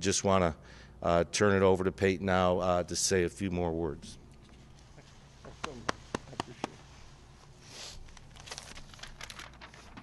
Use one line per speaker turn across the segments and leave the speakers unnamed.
just want to turn it over to Peyton now to say a few more words.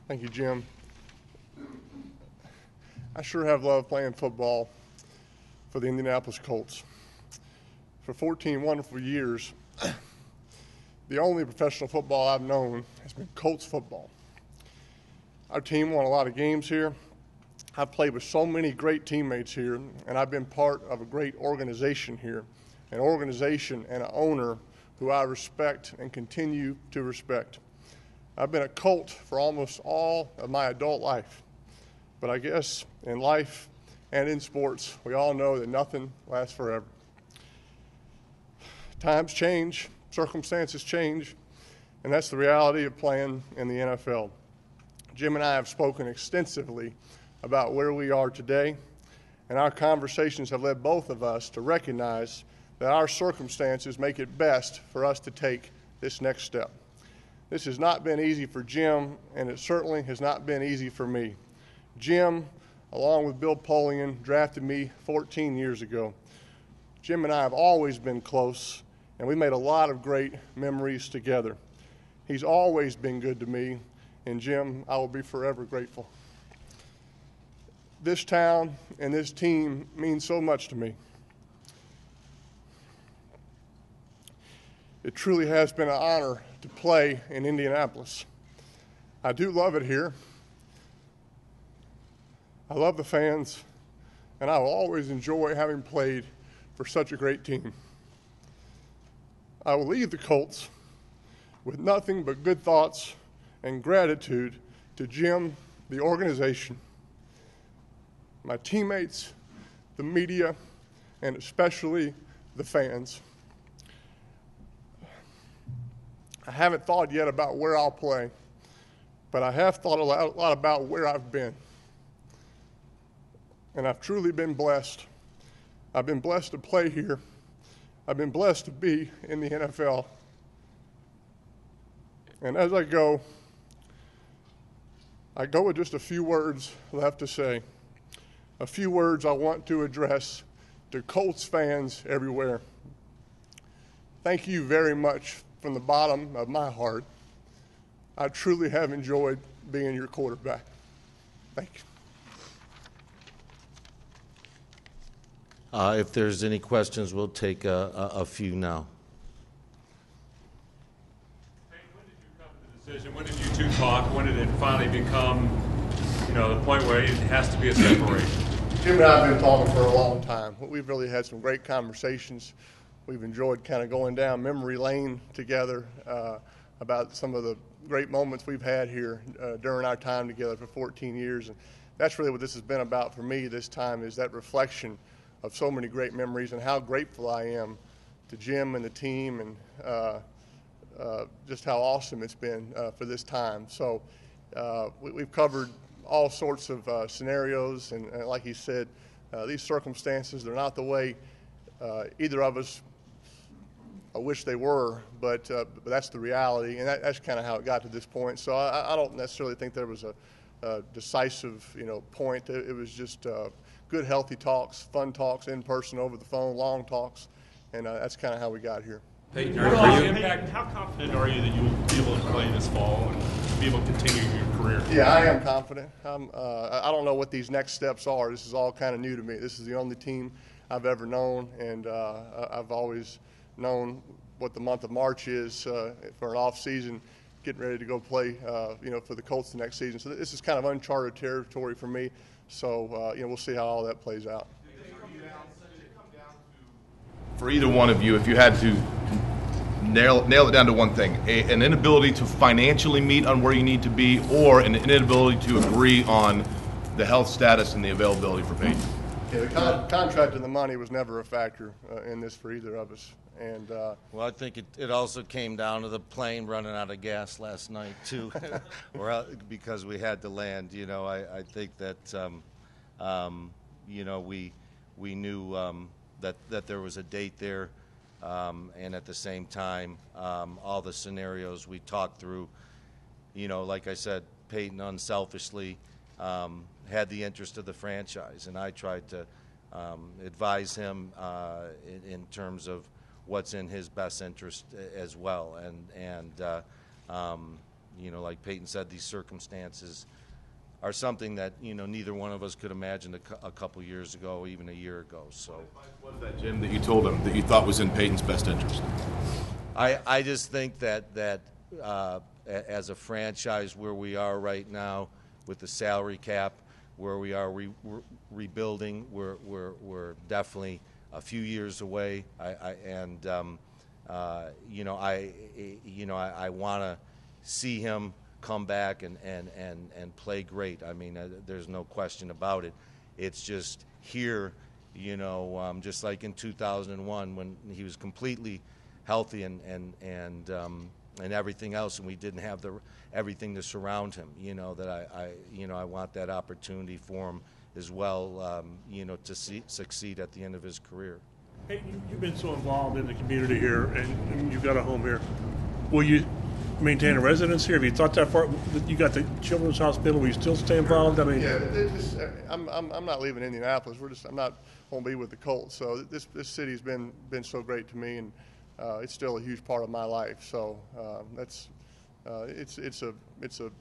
Thank you, Jim. I sure have loved playing football for the Indianapolis Colts. For 14 wonderful years, the only professional football I've known has been Colts football. Our team won a lot of games here. I've played with so many great teammates here, and I've been part of a great organization here, an organization and an owner who I respect and continue to respect. I've been a Colt for almost all of my adult life, but I guess in life and in sports, we all know that nothing lasts forever. Times change, circumstances change, and that's the reality of playing in the NFL. Jim and I have spoken extensively about where we are today, and our conversations have led both of us to recognize that our circumstances make it best for us to take this next step. This has not been easy for Jim, and it certainly has not been easy for me. Jim, along with Bill Polian, drafted me 14 years ago. Jim and I have always been close, and we made a lot of great memories together. He's always been good to me, and Jim, I will be forever grateful. This town and this team mean so much to me. It truly has been an honor to play in Indianapolis. I do love it here. I love the fans, and I will always enjoy having played for such a great team. I will leave the Colts with nothing but good thoughts and gratitude to Jim, the organization, my teammates, the media, and especially the fans. I haven't thought yet about where I'll play, but I have thought a lot about where I've been. And I've truly been blessed. I've been blessed to play here. I've been blessed to be in the NFL. And as I go with just a few words left to say, a few words I want to address to Colts fans everywhere. Thank you very much from the bottom of my heart. I truly have enjoyed being your quarterback. Thank you.
If there's any questions, we'll take a few now.
Hey, when did you come to the decision? When did you two talk? When did it finally become, the point where it has to be a separation?
Jim and I have been talking for a long time. We've really had some great conversations. We've enjoyed kind of going down memory lane together about some of the great moments we've had here during our time together for 14 years. And that's really what this has been about for me this time, is that reflection of so many great memories and how grateful I am to Jim and the team, and just how awesome it's been for this time. So we've covered all sorts of scenarios, and like he said, these circumstances, they're not the way either of us I wish they were, but that's the reality, and that's kind of how it got to this point. So I don't necessarily think there was a decisive, point. It was just good, healthy talks, fun talks, in person, over the phone, long talks, and that's kind of how we got here.
Peyton,
how confident are you that you will be able to play this fall and be able to continue your career?
Yeah, I am confident. I don't know what these next steps are. This is all kind of new to me. This is the only team I've ever known, and I've always known what the month of March is for an off season, getting ready to go play, for the Colts the next season. So this is kind of uncharted territory for me. So we'll see how all that plays out.
For either one of you, if you had to nail it down to one thing, an inability to financially meet on where you need to be, or an inability to agree on the health status and the availability for Peyton?
Yeah, the contract and the money was never a factor in this for either of us. And
well, I think it also came down to the plane running out of gas last night too, because we had to land. I think that we knew that there was a date there, and at the same time, all the scenarios we talked through. Like I said, Peyton unselfishly had the interest of the franchise, and I tried to advise him in terms of what's in his best interest as well. And you know, like Peyton said, these circumstances are something that, you know, neither one of us could imagine a couple years ago, even a year ago. So,
what was that, Jim, that you told him that you thought was in Peyton's best interest?
I just think that as a franchise where we are right now with the salary cap, where we are rebuilding, we're definitely a few years away. You know, I want to see him come back and play great. I mean, there's no question about it. It's just here, you know, just like in 2001 when he was completely healthy and everything else, and we didn't have everything to surround him. You know, that I want that opportunity for him as well. You know, to succeed at the end of his career.
Hey, you've been so involved in the community here, and you've got a home here. Will you maintain a residence here? Have you thought that far? You got the Children's Hospital. Will you still stay involved? I mean,
yeah, I'm not leaving Indianapolis. I'm not going to be with the Colts. So this city's been so great to me, and it's still a huge part of my life. So it's a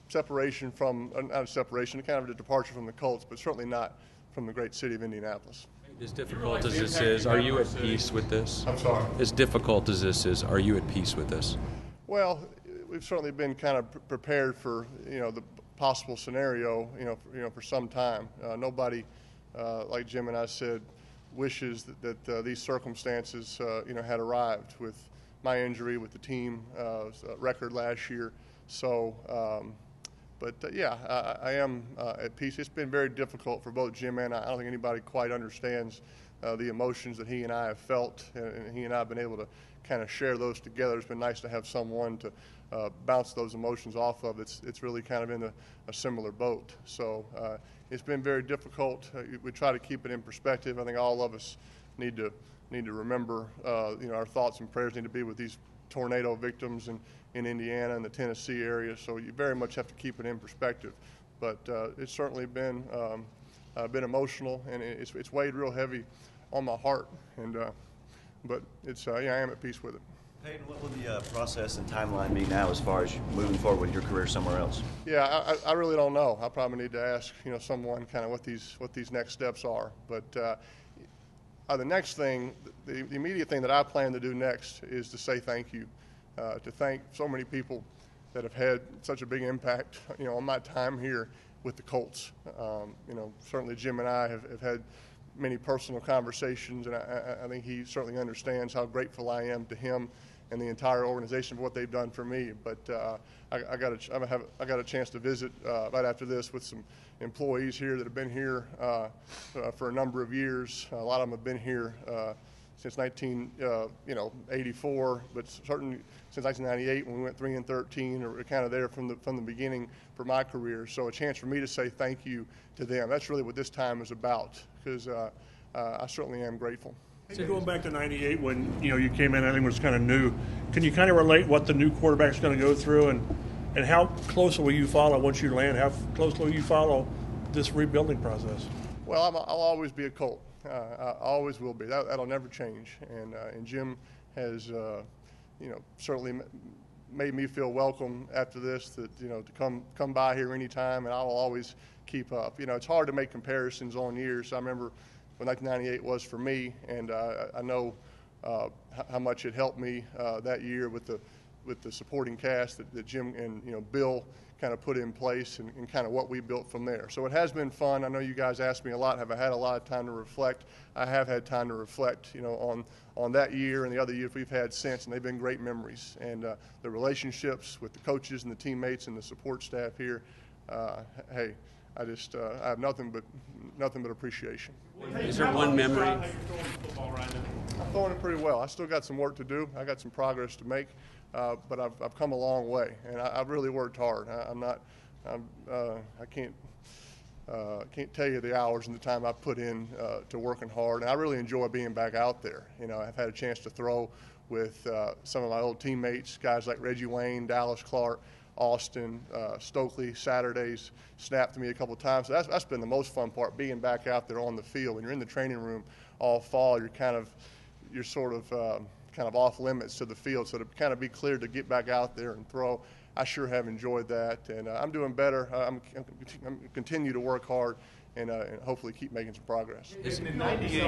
separation from not a separation, kind of a departure from the Colts, but certainly not from the great city of Indianapolis.
As difficult as this is, are you at peace with this?
I'm sorry.
As difficult as this is, are you at peace with this?
Well, we've certainly been kind of prepared for, you know, the possible scenario, for some time. Nobody, like Jim and I said, wishes that these circumstances, had arrived with my injury, with the team record last year. So, I am at peace. It's been very difficult for both Jim and I. I don't think anybody quite understands the emotions that he and I have felt, and he and I have been able to kind of share those together. It's been nice to have someone to bounce those emotions off of. It's really kind of in a similar boat. So it's been very difficult. We try to keep it in perspective. I think all of us need to remember, our thoughts and prayers need to be with these tornado victims in Indiana and the Tennessee area. So you very much have to keep it in perspective. But it's certainly been emotional, and it's weighed real heavy on my heart. And but it's I am at peace with it.
Peyton, what will the process and timeline be now as far as moving forward with your career somewhere else?
Yeah, I really don't know. I probably need to ask someone kind of what these next steps are. But the next thing, the immediate thing that I plan to do next is to say thank you, to thank so many people that have had such a big impact on my time here with the Colts. Certainly Jim and I have had many personal conversations, and I think he certainly understands how grateful I am to him and the entire organization for what they've done for me. But I got a chance to visit right after this with some employees here that have been here for a number of years. A lot of them have been here since 1984, but certainly since 1998 when we went 3-13, or kind of there from the beginning for my career. So a chance for me to say thank you to them. That's really what this time is about, because I certainly am grateful.
So going back to '98 when you came in, everything was kind of new. Can you kind of relate what the new quarterback's going to go through, and how closely will you follow once you land? How closely will you follow this rebuilding process?
Well, I'll always be a Colt. I always will be. That'll never change. And Jim has certainly made me feel welcome after this. That to come by here anytime, and I'll always keep up. It's hard to make comparisons on years. I remember what 1998 was for me, and I know how much it helped me that year with the supporting cast that Jim and Bill kind of put in place, and kind of what we built from there. So it has been fun. I know you guys asked me a lot. Have I had a lot of time to reflect? I have had time to reflect, on that year and the other years we've had since, and they've been great memories. And the relationships with the coaches and the teammates and the support staff here, hey, I have nothing but appreciation.
Is there one memory?
I'm throwing it pretty well. I still got some work to do. I got some progress to make, but I've come a long way, and I've really worked hard. I can't tell you the hours and the time I put in to working hard, and I really enjoy being back out there. I've had a chance to throw with some of my old teammates, guys like Reggie Wayne, Dallas Clark. Austin, Stokely, Saturdays, snapped to me a couple of times. So that's been the most fun part, being back out there on the field. When you're in the training room all fall, you're sort of off limits to the field. So to kind of be clear to get back out there and throw, I sure have enjoyed that. And I'm doing better. I'm continue to work hard and hopefully keep making some progress.
In 98,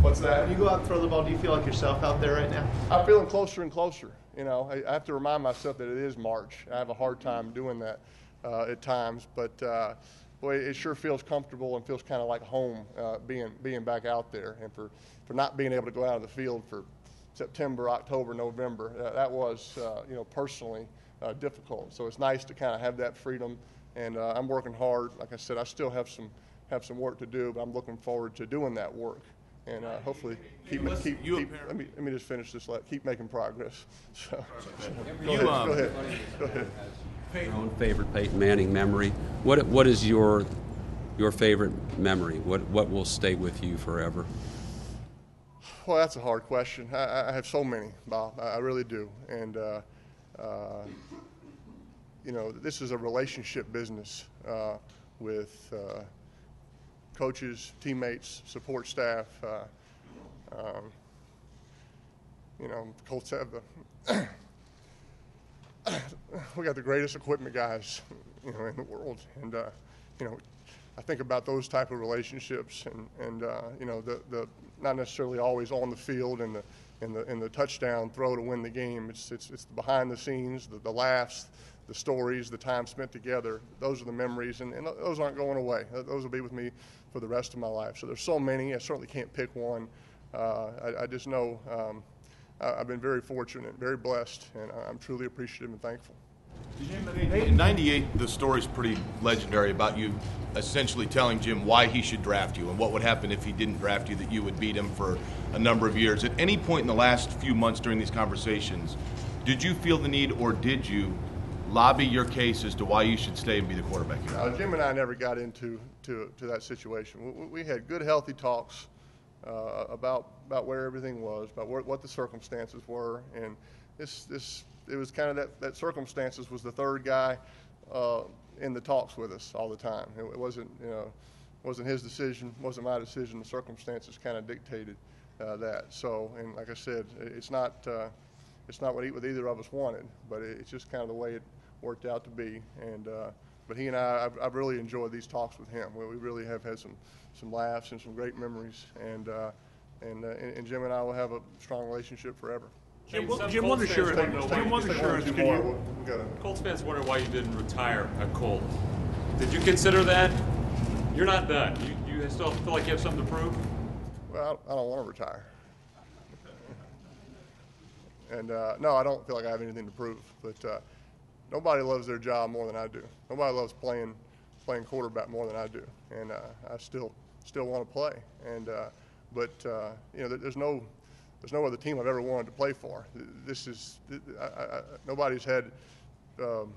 what's that? When you go out and throw the ball, do you feel like yourself out there right now?
I'm feeling closer and closer. You know, I have to remind myself that it is March. I have a hard time doing that at times, but boy, it sure feels comfortable and feels kind of like home being back out there. And for not being able to go out of the field for September, October, November, that was personally difficult. So it's nice to kind of have that freedom. And I'm working hard. Like I said, I still have some work to do, but I'm looking forward to doing that work. And hopefully let me just finish this. Keep making progress. So, go ahead.
Your own favorite Peyton Manning memory. What is your favorite memory? What will stay with you forever?
Well, that's a hard question. I have so many, Bob. I really do. And this is a relationship business with coaches, teammates, support staff. Colts have we got the greatest equipment guys, in the world, and I think about those type of relationships, and the not necessarily always on the field and the touchdown throw to win the game. It's the behind the scenes, the laughs, the stories, the time spent together. Those are the memories, and those aren't going away. Those will be with me for the rest of my life. So there's so many. I certainly can't pick one. I just know I've been very fortunate, very blessed, and I'm truly appreciative and thankful.
In 98, the story's pretty legendary about you essentially telling Jim why he should draft you and what would happen if he didn't draft you, that you would beat him for a number of years. At any point in the last few months during these conversations, did you feel the need, or did you lobby your case as to why you should stay and be the quarterback here?
Jim and I never got into that situation. We had good, healthy talks about where everything was, about what the circumstances were, and it was kind of that circumstances was the third guy in the talks with us all the time. It wasn't his decision, wasn't my decision. The circumstances kind of dictated that. So, and like I said, it's not what either of us wanted, but it's just kind of the way it worked out to be. And but he and I've really enjoyed these talks with him. We really have had some laughs and some great memories, and Jim and I will have a strong relationship forever.
Jim, one assurance.
Colts fans wonder why you didn't retire a Colt. Did you consider that? You're not done. You still feel like you have something to prove?
Well, I don't want to retire. And no, I don't feel like I have anything to prove. But nobody loves their job more than I do. Nobody loves playing quarterback more than I do. And I still want to play. And there's no other team I've ever wanted to play for. Nobody's had it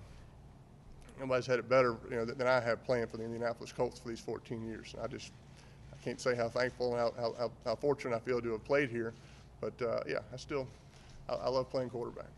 better, than I have playing for the Indianapolis Colts for these 14 years. I can't say how thankful and how fortunate I feel to have played here, but I love playing quarterback.